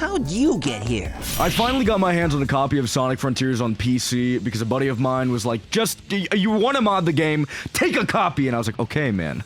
how'd you get here? I finally got my hands on a copy of Sonic Frontiers on PC because a buddy of mine was like, you want to mod the game, take a copy. And I was like, okay, man,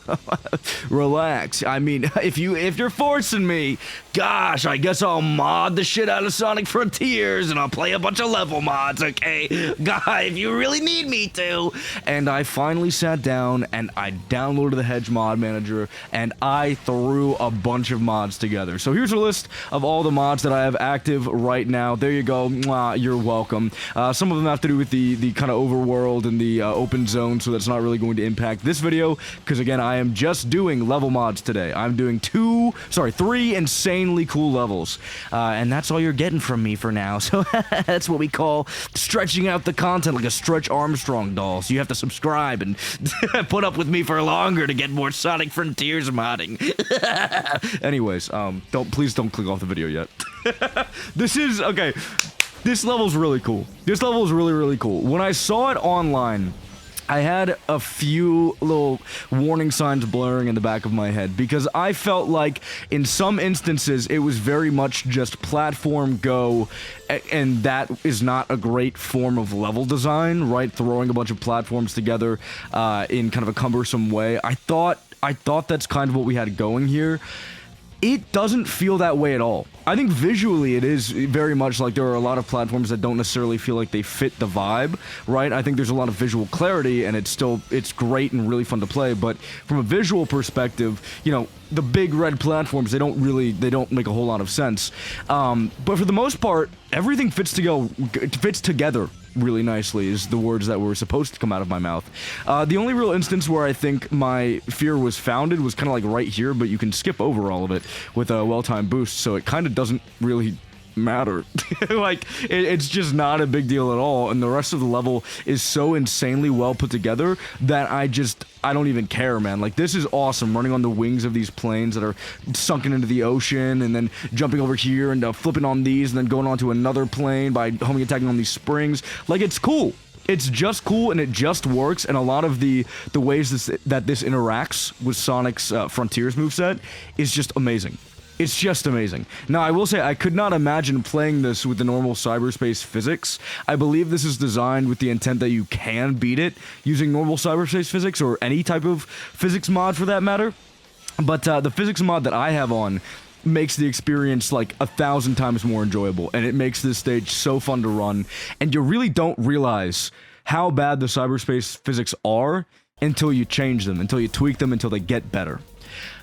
relax. I mean, if you're forcing me, gosh, I guess I'll mod the shit out of Sonic Frontiers and I'll play a bunch of level mods, okay? God, if you really need me to. And I finally sat down and I downloaded the Hedge mod manager and I threw a bunch of mods together. So here's a list of all the mods that I have active right now. There you go. Mwah, you're welcome. Some of them have to do with the kind of overworld and the open zone, so that's not really going to impact this video, because again, I am just doing level mods today. I'm doing 3 insanely cool levels, and that's all you're getting from me for now. So that's what we call stretching out the content like a Stretch Armstrong doll. So you have to subscribe and put up with me for longer to get more Sonic Frontiers modding. Anyways, please don't click off the video yet. This level's really cool. This level is really, really cool. When I saw it online, I had a few little warning signs blaring in the back of my head because I felt like in some instances it was very much just platform go, and that is not a great form of level design, right? Throwing a bunch of platforms together in kind of a cumbersome way. I thought that's kind of what we had going here. It doesn't feel that way at all. I think visually it is very much like there are a lot of platforms that don't necessarily feel like they fit the vibe, right? I think there's a lot of visual clarity and it's great and really fun to play, but from a visual perspective, you know, the big red platforms, they don't make a whole lot of sense. But for the most part, everything fits together really nicely, is the words that were supposed to come out of my mouth. The only real instance where I think my fear was founded was kind of like right here, but you can skip over all of it with a well-timed boost, so it kind of doesn't really matter. Like, it's just not a big deal at all, and the rest of the level is so insanely well put together that I don't even care, man. Like, this is awesome, running on the wings of these planes that are sunken into the ocean, and then jumping over here and flipping on these, and then going onto another plane by homing attacking on these springs. Like, it's cool. It's just cool, and it just works, and a lot of the ways that this interacts with Sonic's Frontiers moveset is just amazing. It's just amazing. Now, I will say, I could not imagine playing this with the normal cyberspace physics. I believe this is designed with the intent that you can beat it using normal cyberspace physics, or any type of physics mod for that matter. But the physics mod that I have on makes the experience like 1,000 times more enjoyable, and it makes this stage so fun to run, and you really don't realize how bad the cyberspace physics are until you change them, until you tweak them, until they get better.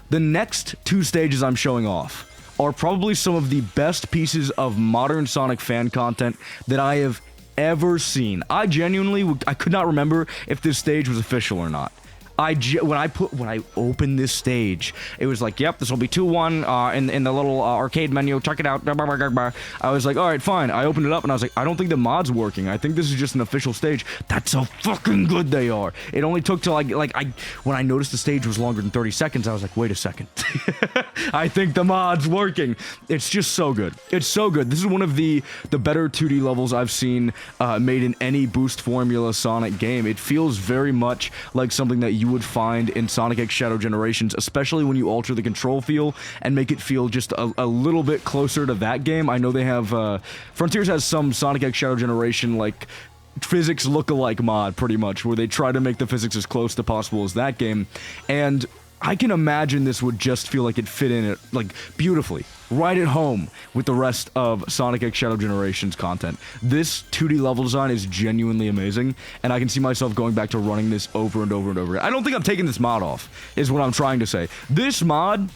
The next 2 stages I'm showing off are probably some of the best pieces of modern Sonic fan content that I have ever seen. I could not remember if this stage was official or not. When I opened this stage, it was like, yep, this will be 2-1 in the little arcade menu. Check it out. I was like, all right, fine. I opened it up and I was like, I don't think the mod's working. I think this is just an official stage. That's how fucking good they are. It only took till when I noticed the stage was longer than 30 seconds, I was like, wait a second. I think the mod's working. It's just so good. It's so good. This is one of the better 2D levels I've seen made in any boost formula Sonic game. It feels very much like something that you would find in Sonic X Shadow Generations, especially when you alter the control feel and make it feel just a little bit closer to that game. I know they have, Frontiers has some Sonic X Shadow Generation, like, physics look-alike mod, pretty much, where they try to make the physics as close to possible as that game, and I can imagine this would just feel like it fit in it, like, beautifully, right at home with the rest of Sonic X Shadow Generations content. This 2D level design is genuinely amazing, and I can see myself going back to running this over and over and over. I don't think I'm taking this mod off, is what I'm trying to say. This mod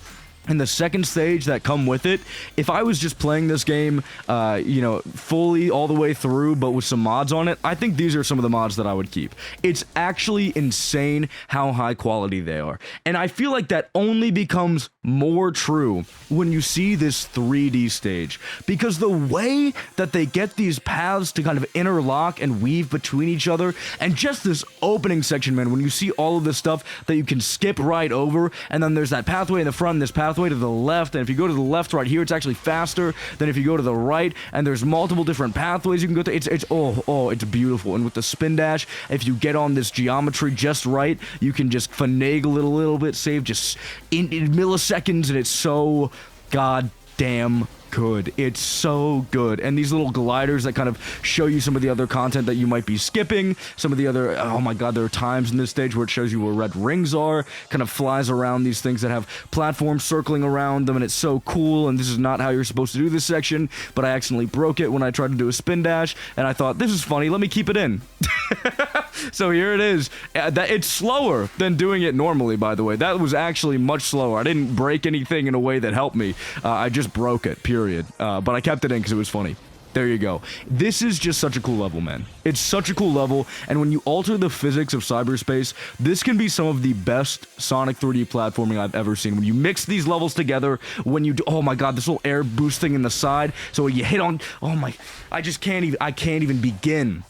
and the second stage that come with it, if I was just playing this game, you know, fully all the way through, but with some mods on it, I think these are some of the mods that I would keep. It's actually insane how high quality they are. And I feel like that only becomes more true when you see this 3D stage, because the way that they get these paths to kind of interlock and weave between each other, and just this opening section, man, when you see all of this stuff that you can skip right over, and then there's that pathway in the front and this pathway to the left, and if you go to the left right here, it's actually faster than if you go to the right, and there's multiple different pathways you can go to. It's beautiful. And with the spin dash, if you get on this geometry just right, you can just finagle it a little bit, save just in milliseconds, and it's so goddamn good. It's so good. And these little gliders that kind of show you some of the other content that you might be skipping. Some of the other, oh my god, there are times in this stage where it shows you where red rings are. Kind of flies around these things that have platforms circling around them, and it's so cool. And this is not how you're supposed to do this section, but I accidentally broke it when I tried to do a spin dash, and I thought, this is funny, let me keep it in. So here it is. It's slower than doing it normally, by the way. That was actually much slower. I didn't break anything in a way that helped me. I just broke it, period. But I kept it in because it was funny. There you go. This is just such a cool level, man. It's such a cool level, and when you alter the physics of cyberspace, this can be some of the best Sonic 3D platforming I've ever seen. When you mix these levels together, when you do, oh my god, this little air boost thing in the side, so when you hit on, oh my, I can't even begin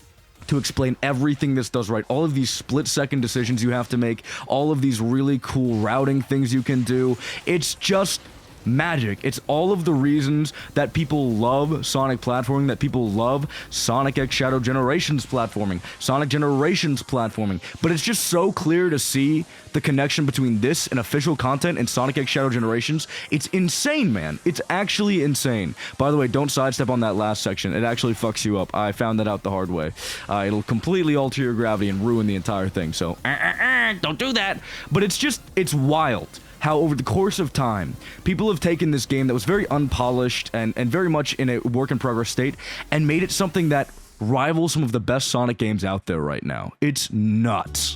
to explain everything this does right. All of these split-second decisions you have to make, all of these really cool routing things you can do. It's just magic. It's all of the reasons that people love Sonic platforming, that people love Sonic X Shadow Generations platforming, Sonic Generations platforming. But it's just so clear to see the connection between this and official content and Sonic X Shadow Generations. It's insane, man. It's actually insane. By the way, don't sidestep on that last section. It actually fucks you up. I found that out the hard way. It'll completely alter your gravity and ruin the entire thing. So, don't do that. But it's wild how over the course of time, people have taken this game that was very unpolished and very much in a work-in-progress state and made it something that rivals some of the best Sonic games out there right now. It's nuts.